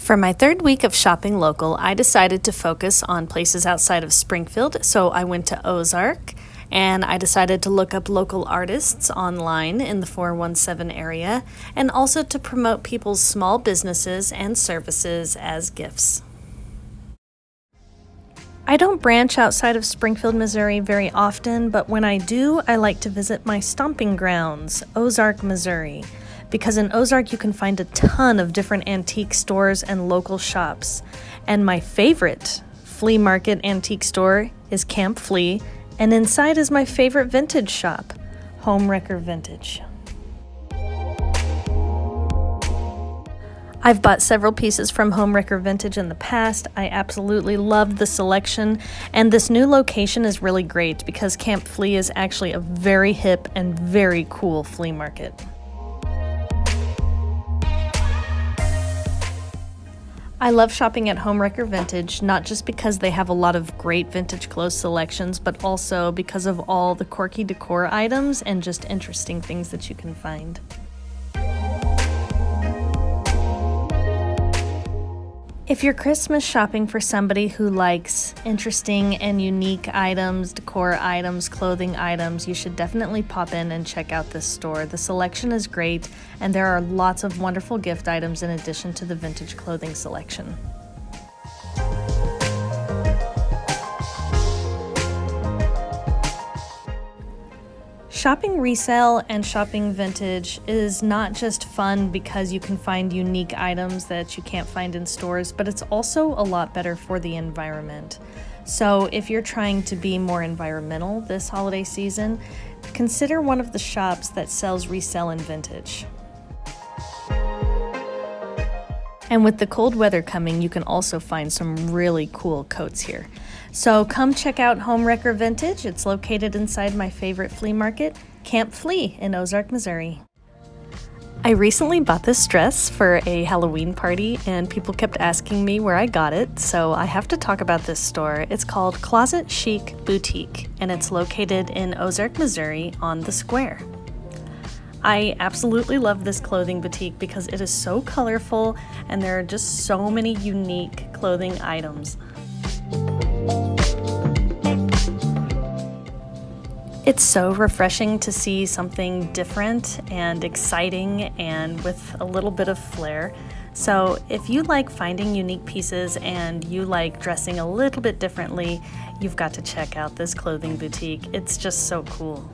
For my third week of shopping local, I decided to focus on places outside of Springfield, so I went to Ozark, and I decided to look up local artists online in the 417 area, and also to promote people's small businesses and services as gifts. I don't branch outside of Springfield, Missouri very often, but when I do, I like to visit my stomping grounds, Ozark, Missouri. Because in Ozark you can find a ton of different antique stores and local shops. And my favorite flea market antique store is Camp Flea, and inside is my favorite vintage shop, Home Wrecker Vintage. I've bought several pieces from Home Wrecker Vintage in the past. I absolutely loved the selection, and this new location is really great because Camp Flea is actually a very hip and very cool flea market. I love shopping at Home Wrecker Vintage, not just because they have a lot of great vintage clothes selections, but also because of all the quirky decor items and just interesting things that you can find. If you're Christmas shopping for somebody who likes interesting and unique items, decor items, clothing items, you should definitely pop in and check out this store. The selection is great, and there are lots of wonderful gift items in addition to the vintage clothing selection. Shopping resale and shopping vintage is not just fun because you can find unique items that you can't find in stores, but it's also a lot better for the environment. So if you're trying to be more environmental this holiday season, consider one of the shops that sells resale and vintage. And with the cold weather coming, you can also find some really cool coats here. So come check out Home Wrecker Vintage. It's located inside my favorite flea market, Camp Flea in Ozark, Missouri. I recently bought this dress for a Halloween party, and people kept asking me where I got it, so I have to talk about this store. It's called Closet Chic Boutique, and it's located in Ozark, Missouri on the square. I absolutely love this clothing boutique because it is so colorful and there are just so many unique clothing items. It's so refreshing to see something different and exciting and with a little bit of flair. So if you like finding unique pieces and you like dressing a little bit differently, you've got to check out this clothing boutique. It's just so cool.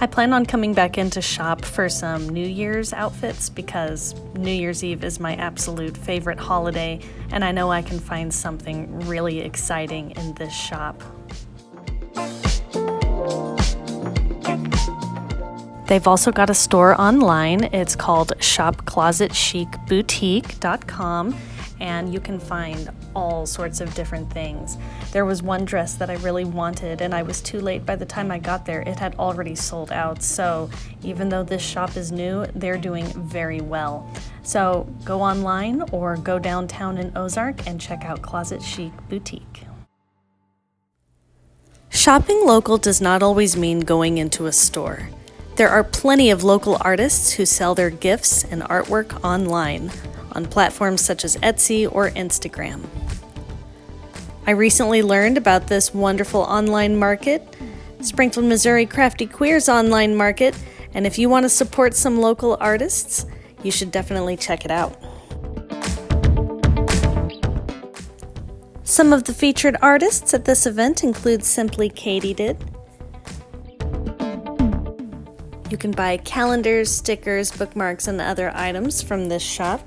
I plan on coming back in to shop for some New Year's outfits because New Year's Eve is my absolute favorite holiday, and I know I can find something really exciting in this shop. They've also got a store online. It's called shopclosetchicboutique.com, and you can find all sorts of different things. There was one dress that I really wanted, and I was too late. By the time I got there, it had already sold out. So even though this shop is new, they're doing very well. So go online or go downtown in Ozark and check out Closet Chic Boutique. Shopping local does not always mean going into a store. There are plenty of local artists who sell their gifts and artwork online on platforms such as Etsy or Instagram. I recently learned about this wonderful online market, Springfield, Missouri Crafty Queers online market, and if you want to support some local artists, you should definitely check it out. Some of the featured artists at this event include Simply Katie Did. You can buy calendars, stickers, bookmarks, and other items from this shop.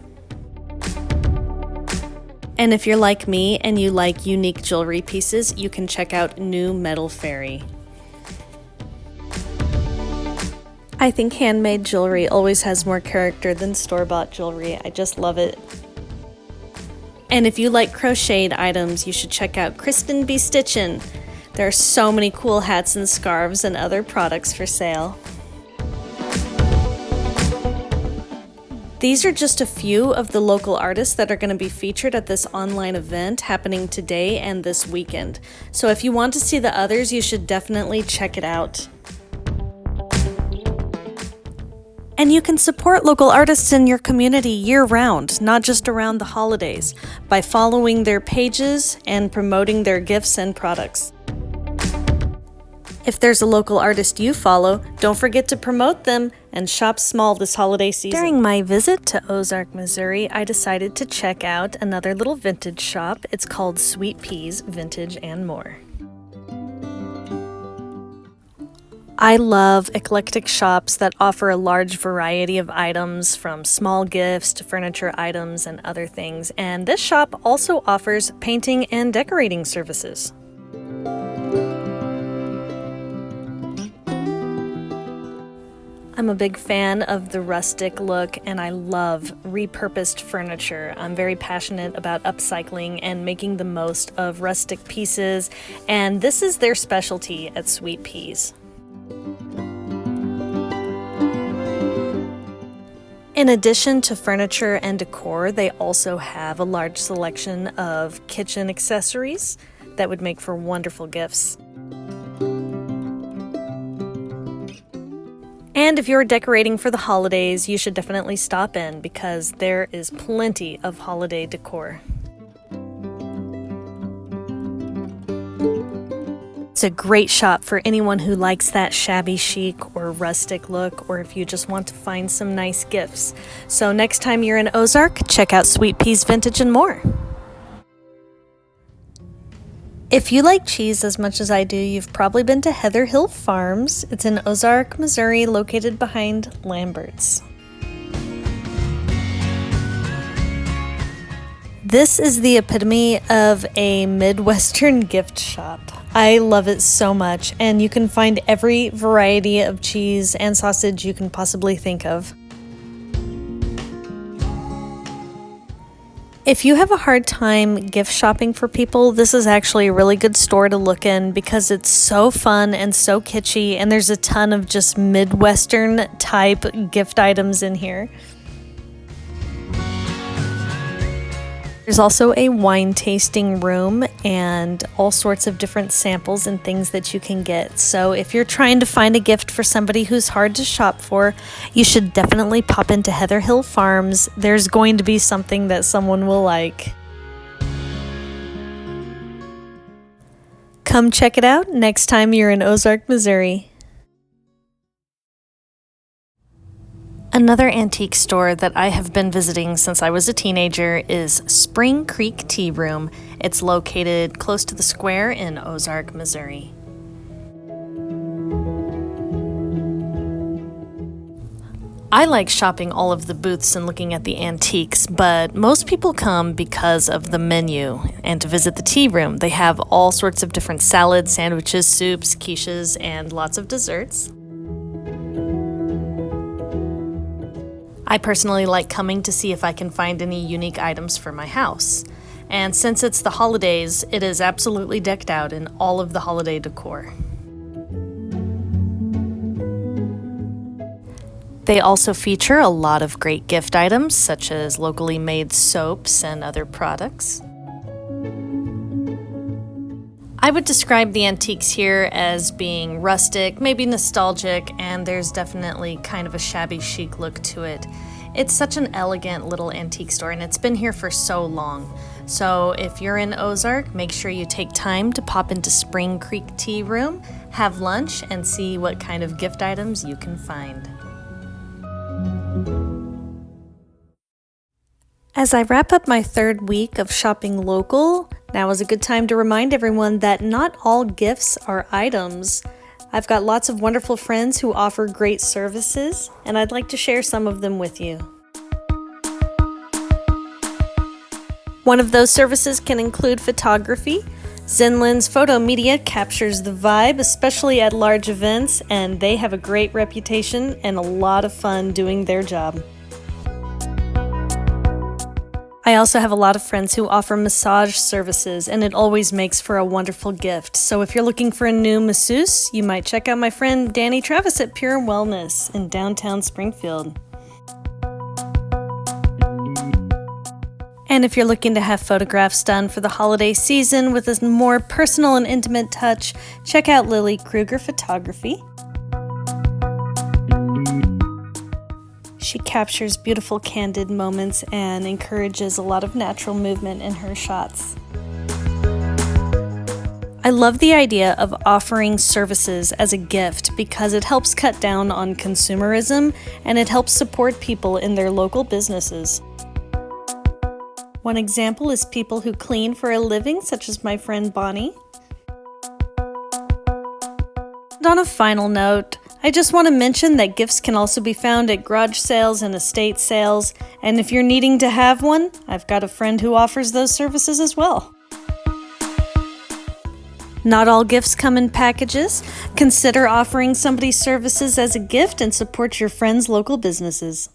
And if you're like me and you like unique jewelry pieces, you can check out New Metal Fairy. I think handmade jewelry always has more character than store-bought jewelry. I just love it. And if you like crocheted items, you should check out Kristen Be Stitchin'. There are so many cool hats and scarves and other products for sale. These are just a few of the local artists that are going to be featured at this online event happening today and this weekend. So if you want to see the others, you should definitely check it out. And you can support local artists in your community year-round, not just around the holidays, by following their pages and promoting their gifts and products. If there's a local artist you follow, don't forget to promote them and shop small this holiday season. During my visit to Ozark, Missouri, I decided to check out another little vintage shop. It's called Sweet Peas Vintage and More. I love eclectic shops that offer a large variety of items, from small gifts to furniture items and other things. And this shop also offers painting and decorating services. I'm a big fan of the rustic look, and I love repurposed furniture. I'm very passionate about upcycling and making the most of rustic pieces, and this is their specialty at Sweet Peas. In addition to furniture and decor, they also have a large selection of kitchen accessories that would make for wonderful gifts. And if you're decorating for the holidays, you should definitely stop in because there is plenty of holiday decor. It's a great shop for anyone who likes that shabby chic or rustic look, or if you just want to find some nice gifts. So next time you're in Ozark, check out Sweet Peas Vintage and More. If you like cheese as much as I do, you've probably been to Heather Hill Farms. It's in Ozark, Missouri, located behind Lambert's. This is the epitome of a Midwestern gift shop. I love it so much, and you can find every variety of cheese and sausage you can possibly think of. If you have a hard time gift shopping for people, this is actually a really good store to look in because it's so fun and so kitschy, and there's a ton of just Midwestern type gift items in here. There's also a wine tasting room and all sorts of different samples and things that you can get. So if you're trying to find a gift for somebody who's hard to shop for, you should definitely pop into Heather Hill Farms. There's going to be something that someone will like. Come check it out next time you're in Ozark, Missouri. Another antique store that I have been visiting since I was a teenager is Spring Creek Tea Room. It's located close to the square in Ozark, Missouri. I like shopping all of the booths and looking at the antiques, but most people come because of the menu and to visit the tea room. They have all sorts of different salads, sandwiches, soups, quiches, and lots of desserts. I personally like coming to see if I can find any unique items for my house. And since it's the holidays, it is absolutely decked out in all of the holiday decor. They also feature a lot of great gift items, such as locally made soaps and other products. I would describe the antiques here as being rustic, maybe nostalgic, and there's definitely kind of a shabby chic look to it. It's such an elegant little antique store, and it's been here for so long. So if you're in Ozark, make sure you take time to pop into Spring Creek Tea Room, have lunch, and see what kind of gift items you can find. As I wrap up my third week of shopping local, now is a good time to remind everyone that not all gifts are items. I've got lots of wonderful friends who offer great services, and I'd like to share some of them with you. One of those services can include photography. Zenlin's Photo Media captures the vibe, especially at large events, and they have a great reputation and a lot of fun doing their job. I also have a lot of friends who offer massage services, and it always makes for a wonderful gift. So if you're looking for a new masseuse, you might check out my friend Danny Travis at Pure Wellness in downtown Springfield. And if you're looking to have photographs done for the holiday season with a more personal and intimate touch, check out Lily Kruger Photography. She captures beautiful, candid moments and encourages a lot of natural movement in her shots. I love the idea of offering services as a gift because it helps cut down on consumerism and it helps support people in their local businesses. One example is people who clean for a living, such as my friend Bonnie. And on a final note, I just want to mention that gifts can also be found at garage sales and estate sales, and if you're needing to have one, I've got a friend who offers those services as well. Not all gifts come in packages. Consider offering somebody services as a gift and support your friends' local businesses.